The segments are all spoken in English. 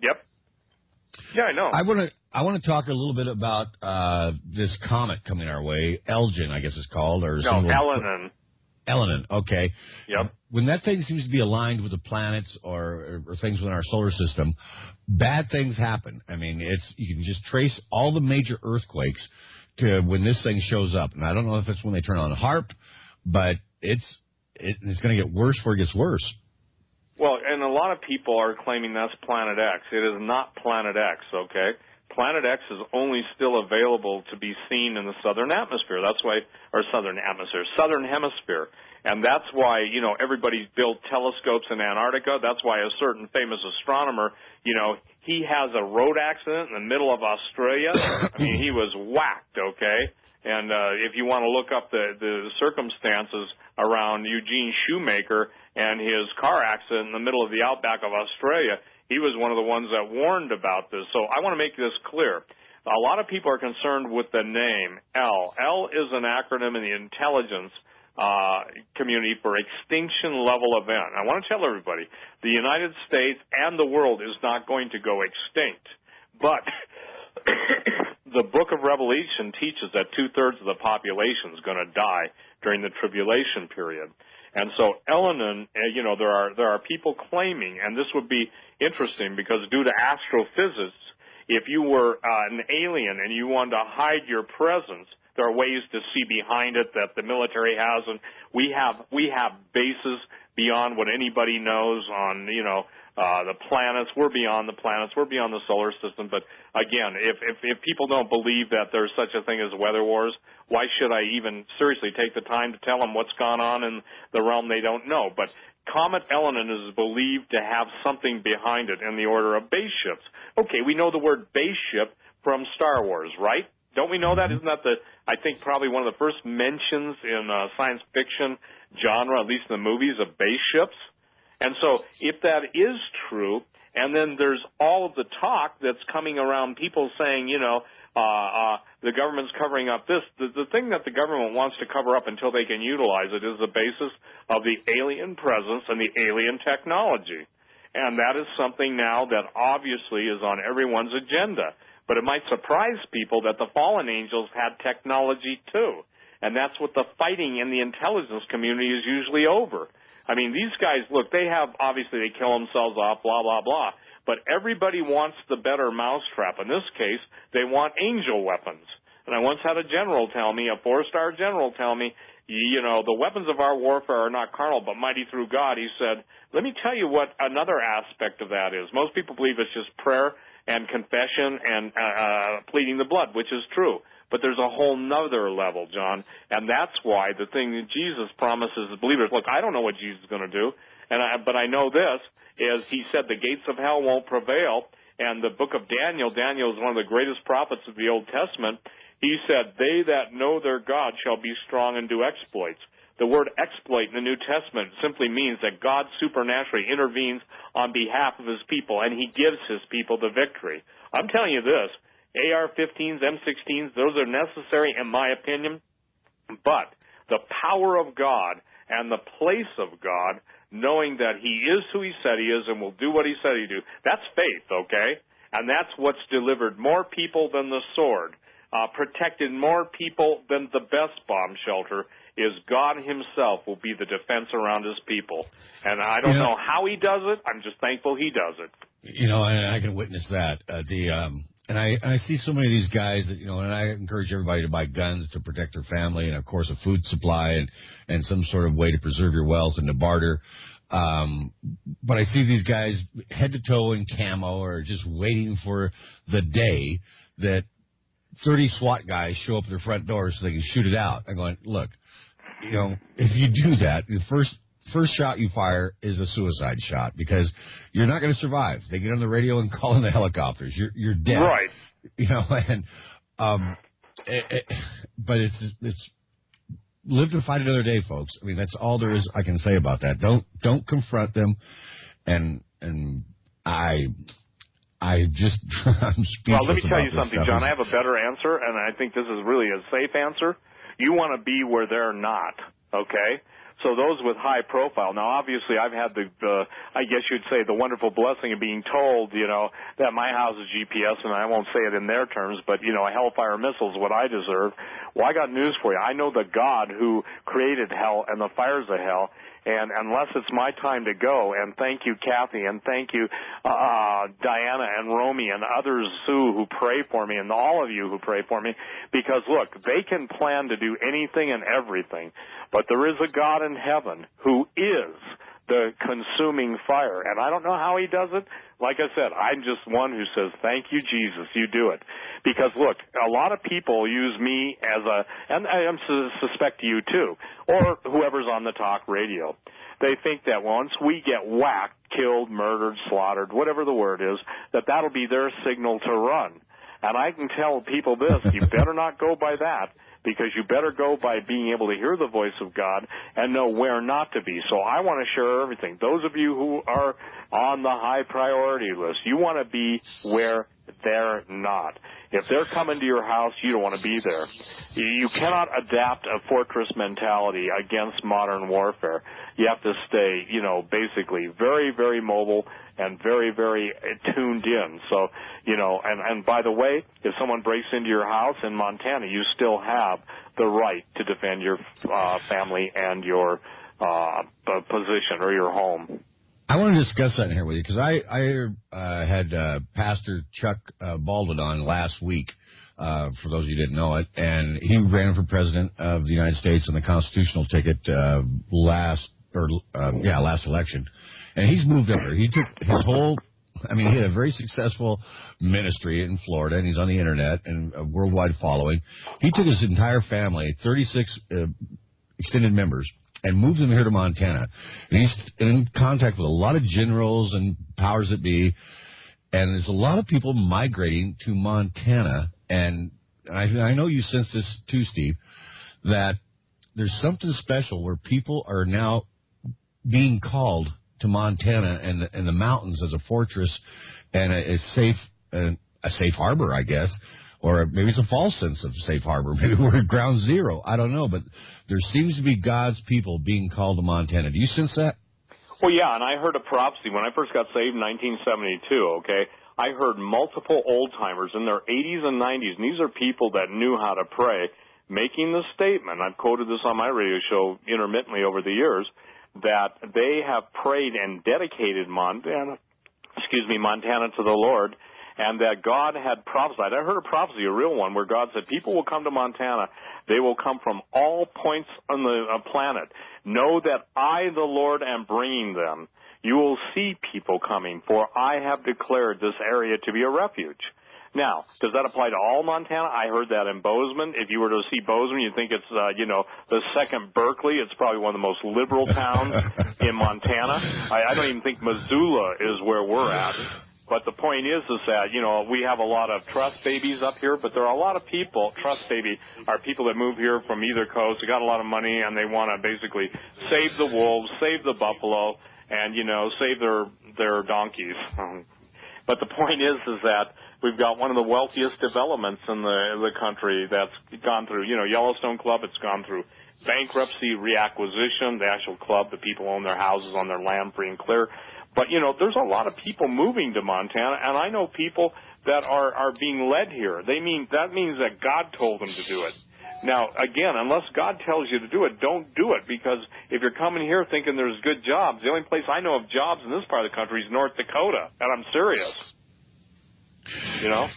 Yep. Yeah, I know. I want to talk a little bit about this comet coming our way. Elgin, I guess it's called, or Elenin. Elenin, okay. Yep. When that thing seems to be aligned with the planets or things within our solar system, bad things happen. I mean, you can just trace all the major earthquakes to when this thing shows up. And I don't know if it's when they turn on HARP, but it's going to get worse before it gets worse. Well, and a lot of people are claiming that's Planet X. It is not Planet X, okay? Planet X is only still available to be seen in the southern atmosphere. That's why, or southern hemisphere. And that's why, everybody built telescopes in Antarctica. That's why a certain famous astronomer, he has a road accident in the middle of Australia. I mean, he was whacked, okay? And if you want to look up the circumstances around Eugene Shoemaker and his car accident in the middle of the outback of Australia, he was one of the ones that warned about this. So I want to make this clear. A lot of people are concerned with the name L. L is an acronym in the intelligence community for extinction level event. I want to tell everybody, the United States and the world is not going to go extinct. But the book of Revelation teaches that 2/3 of the population is going to die during the tribulation period. And so Elenin, there are people claiming, and this would be interesting because due to astrophysics, if you were an alien and you wanted to hide your presence, there are ways to see behind it that the military has, and we have bases beyond what anybody knows on, the planets. We're beyond the planets. We're beyond the solar system. But again, if people don't believe that there's such a thing as weather wars, why should I even seriously take the time to tell them what's gone on in the realm they don't know? But Comet Elenin is believed to have something behind it in the order of base ships. Okay, we know the word base ship from Star Wars, right? Don't we know that? Isn't that I think probably one of the first mentions in science fiction genre, at least in the movies, of base ships? And so if that is true, and then there's all of the talk that's coming around people saying, the government's covering up this, the thing that the government wants to cover up until they can utilize it is the basis of the alien presence and the alien technology. And that is something now that obviously is on everyone's agenda. But it might surprise people that the fallen angels had technology too. And that's what the fighting in the intelligence community is usually over. I mean, these guys, look, they kill themselves off, blah, blah, blah. But everybody wants the better mousetrap. In this case, they want angel weapons. And I once had a general tell me, a 4-star general tell me, the weapons of our warfare are not carnal, but mighty through God. He said, let me tell you what another aspect of that is. Most people believe it's just prayer and confession and pleading the blood, which is true. But there's a whole nother level, John, and that's why the thing that Jesus promises the believers, look, I don't know what Jesus is going to do, but I know this, is he said the gates of hell won't prevail, and the book of Daniel is one of the greatest prophets of the Old Testament. He said, they that know their God shall be strong and do exploits. The word exploit in the New Testament simply means that God supernaturally intervenes on behalf of his people, and he gives his people the victory. I'm telling you this, AR-15s, M16s, those are necessary in my opinion, but the power of God and the place of God, knowing that he is who he said he is and will do what he said he'd do, that's faith, okay? And that's what's delivered more people than the sword, protected more people than the best bomb shelter, is God himself will be the defense around his people. And I don't know how he does it. I'm just thankful he does it. And I can witness that. And I see so many of these guys that, and I encourage everybody to buy guns to protect their family and, of course, a food supply and some sort of way to preserve your wealth and to barter. But I see these guys head to toe in camo or just waiting for the day that 30 SWAT guys show up at their front door so they can shoot it out. I'm going, look, if you do that, the first shot you fire is a suicide shot because you're not going to survive. They get on the radio and call in the helicopters. You're dead. Right. But it's live to fight another day, folks. I mean, that's all there is I can say about that. Don't confront them. And I'm speechless. Well, let me tell you something, John. I have a better answer, and I think this is really a safe answer. You want to be where they're not, okay? So those with high profile. Now, obviously, I've had I guess you'd say, the wonderful blessing of being told, that my house is GPS, and I won't say it in their terms, but, a hellfire missile is what I deserve. Well, I got news for you. I know the God who created hell and the fires of hell. And unless it's my time to go, and thank you, Kathy, and thank you, Diana and Romy and others, Sue, who pray for me, and all of you who pray for me, because, look, they can plan to do anything and everything, but there is a God in heaven who is the consuming fire, and I don't know how he does it. Like I said, I'm just one who says, thank you, Jesus, you do it. Because, look, a lot of people use me as and I suspect you too, or whoever's on the talk radio. They think that once we get whacked, killed, murdered, slaughtered, whatever the word is, that'll be their signal to run. And I can tell people this, you better not go by that, because you better go by being able to hear the voice of God and know where not to be. So I want to share everything. Those of you who are on the high priority list, you want to be where they're not. If they're coming to your house, you don't want to be there. You cannot adapt a fortress mentality against modern warfare. You have to stay, basically very, very mobile and very, very tuned in. So, and by the way, if someone breaks into your house in Montana, you still have the right to defend your family and your position or your home. I want to discuss that in here with you because I had Pastor Chuck Baldwin on last week, for those of you who didn't know it, and he ran for president of the United States on the constitutional ticket last election, and he's moved up there. He took his whole, he had a very successful ministry in Florida, and he's on the internet and a worldwide following. He took his entire family, 36 extended members, and moved them here to Montana. And he's in contact with a lot of generals and powers that be, and there's a lot of people migrating to Montana. And I know you sense this too, Steve, that there's something special where people are now being called to Montana and the mountains as a fortress and a safe harbor, I guess. Or maybe it's a false sense of safe harbor. Maybe we're at ground zero. I don't know. But there seems to be God's people being called to Montana. Do you sense that? Well, yeah, and I heard a prophecy. When I first got saved in 1972, okay, I heard multiple old-timers in their 80s and 90s, and these are people that knew how to pray, making the statement, I've quoted this on my radio show intermittently over the years, that they have prayed and dedicated Montana to the Lord, and that God had prophesied. I heard a prophecy, a real one, where God said, people will come to Montana. They will come from all points on the planet. Know that I, the Lord, am bringing them. You will see people coming, for I have declared this area to be a refuge. Now, does that apply to all Montana? I heard that in Bozeman. If you were to see Bozeman, you'd think it's, the second Berkeley. It's probably one of the most liberal towns in Montana. I don't even think Missoula is where we're at. But the point is that, we have a lot of trust babies up here, but there are a lot of people, trust baby, are people that move here from either coast. They got a lot of money, and they want to basically save the wolves, save the buffalo, and, save their donkeys. But the point is that we've got one of the wealthiest developments in the country that's gone through, Yellowstone Club, it's gone through bankruptcy, reacquisition, the actual club, the people own their houses on their land free and clear. But, there's a lot of people moving to Montana, and I know people that are being led here. That means that God told them to do it. Now, again, unless God tells you to do it, don't do it, because if you're coming here thinking there's good jobs, the only place I know of jobs in this part of the country is North Dakota, and I'm serious.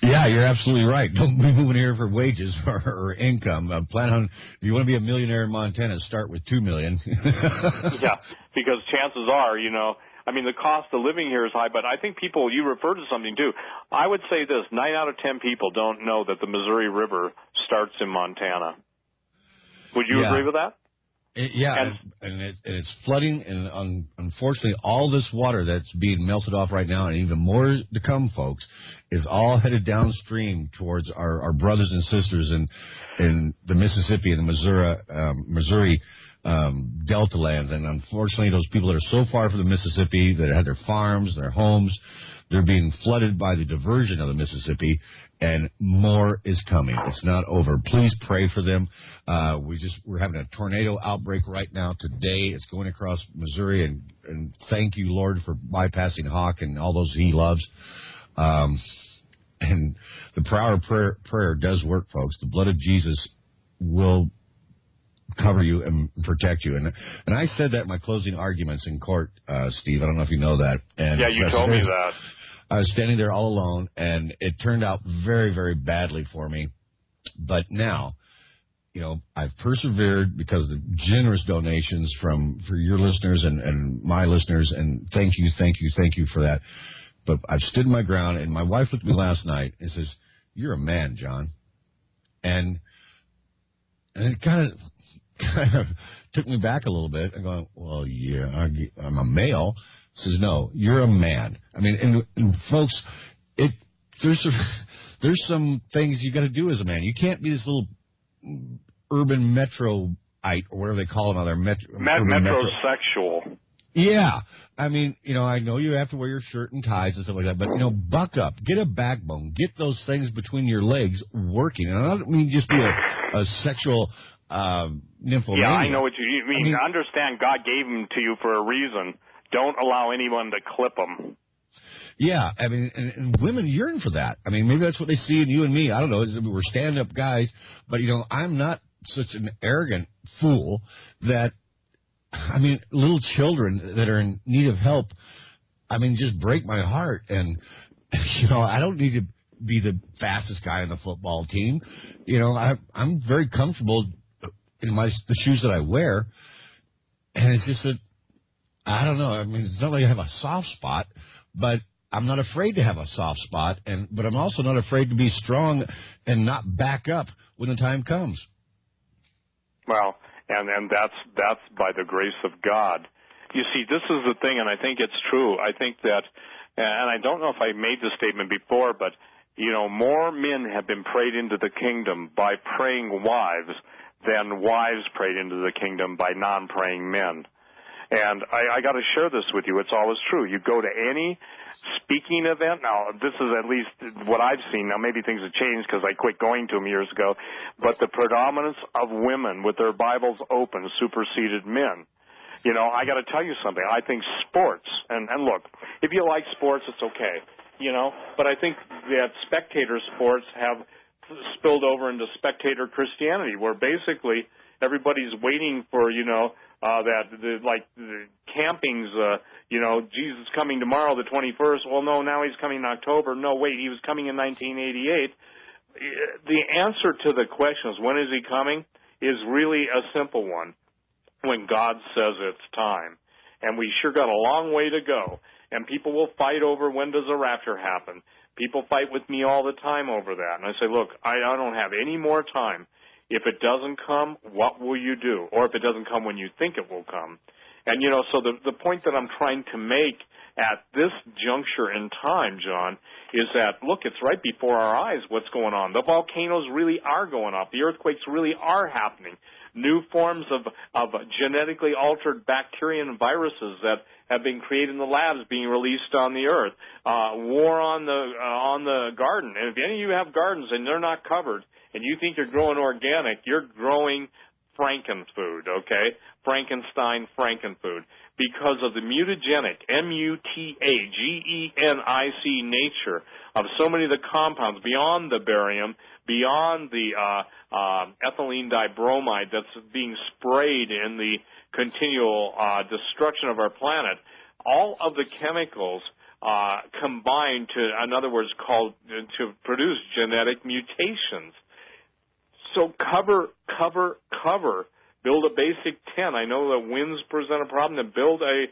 Yeah, you're absolutely right. Don't be moving here for wages or income. Plan on, if you want to be a millionaire in Montana, start with $2 million. Yeah, because chances are, the cost of living here is high, but I think you refer to something too. I would say this, 9 out of 10 people don't know that the Missouri River starts in Montana. Would you agree with that? And it's flooding, and unfortunately, all this water that's being melted off right now, and even more to come, folks, is all headed downstream towards our brothers and sisters in the Mississippi and the Missouri Delta lands. And unfortunately, those people that are so far from the Mississippi, that had their farms, their homes, They're being flooded by the diversion of the Mississippi, and more is coming. It's not over. Please pray for them. We're having a tornado outbreak right now today. It's going across Missouri, and thank you, Lord, for bypassing Hawk and all those he loves. And the power of prayer does work, folks. The blood of Jesus will cover you and protect you. And I said that in my closing arguments in court, Steve. I don't know if you know that. And yeah, you told me that. I was standing there all alone, and it turned out very, very badly for me. But now, I've persevered because of the generous donations for your listeners and my listeners, and thank you for that. But I've stood my ground, and my wife looked at me last night and says, "You're a man, John." And it kind of took me back a little bit. I'm going, well, yeah, I'm a male. Says, no, you're a man. I mean, and folks, there's some things you got to do as a man. You can't be this little urban metroite or whatever they call them out there. Metrosexual. Yeah. I mean, I know you have to wear your shirt and ties and stuff like that, but, buck up. Get a backbone. Get those things between your legs working. And I don't mean just be a sexual nymphomaniac. Yeah, I know what you mean. I mean, understand God gave them to you for a reason. Don't allow anyone to clip them. Yeah, I mean, and women yearn for that. I mean, maybe that's what they see in you and me. I don't know. We're stand-up guys, but, I'm not such an arrogant fool that, little children that are in need of help, just break my heart. And, I don't need to be the fastest guy on the football team. I'm very comfortable in the shoes that I wear, and it's just that, I don't know. It's not like I have a soft spot, but I'm not afraid to have a soft spot, but I'm also not afraid to be strong and not back up when the time comes. Well, and that's by the grace of God. You see, this is the thing, and I think it's true. I think that, and I don't know if I made the statement before, but, more men have been prayed into the kingdom by praying wives than wives prayed into the kingdom by non-praying men. And I got to share this with you. It's always true. You go to any speaking event. Now, this is at least what I've seen. Now, maybe things have changed because I quit going to them years ago. But the predominance of women with their Bibles open superseded men. I got to tell you something. I think sports, and look, if you like sports, it's okay, But I think that spectator sports have spilled over into spectator Christianity, where basically everybody's waiting for, the campings, Jesus coming tomorrow, the 21st. Well, no, now he's coming in October. No, wait, he was coming in 1988. The answer to the question is, when is he coming, is really a simple one. When God says it's time. And we sure got a long way to go. And people will fight over when does the rapture happen. People fight with me all the time over that. And I say, look, I don't have any more time. If it doesn't come, what will you do? Or if it doesn't come when you think it will come. And, so the point that I'm trying to make at this juncture in time, John, is that, look, it's right before our eyes what's going on. The volcanoes really are going up. The earthquakes really are happening. New forms of genetically altered bacteria and viruses that have been created in the labs being released on the earth. War on the garden. And if any of you have gardens and they're not covered, and you think you're growing organic, you're growing Frankenfood, okay? Frankenstein Frankenfood. Because of the mutagenic, M-U-T-A-G-E-N-I-C nature of so many of the compounds beyond the barium, beyond the ethylene dibromide that's being sprayed in the continual destruction of our planet, all of the chemicals combine to, in other words, to produce genetic mutations. So cover. Build a basic tent. I know that winds present a problem. To build a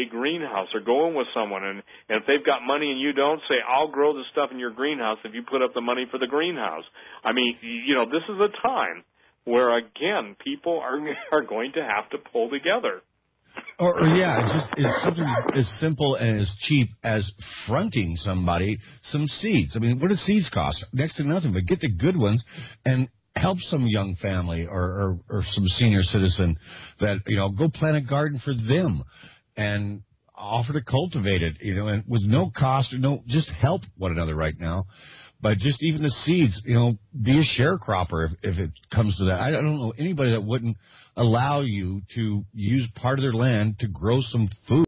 greenhouse or go in with someone. And if they've got money and you don't, say, I'll grow the stuff in your greenhouse if you put up the money for the greenhouse. This is a time where, again, people are going to have to pull together. It's something as simple and as cheap as fronting somebody some seeds. What do seeds cost? Next to nothing, but get the good ones and help some young family or some senior citizen that, go plant a garden for them. And offer to cultivate it, and with no cost or just help one another right now. But just even the seeds, be a sharecropper if it comes to that. I don't know anybody that wouldn't allow you to use part of their land to grow some food.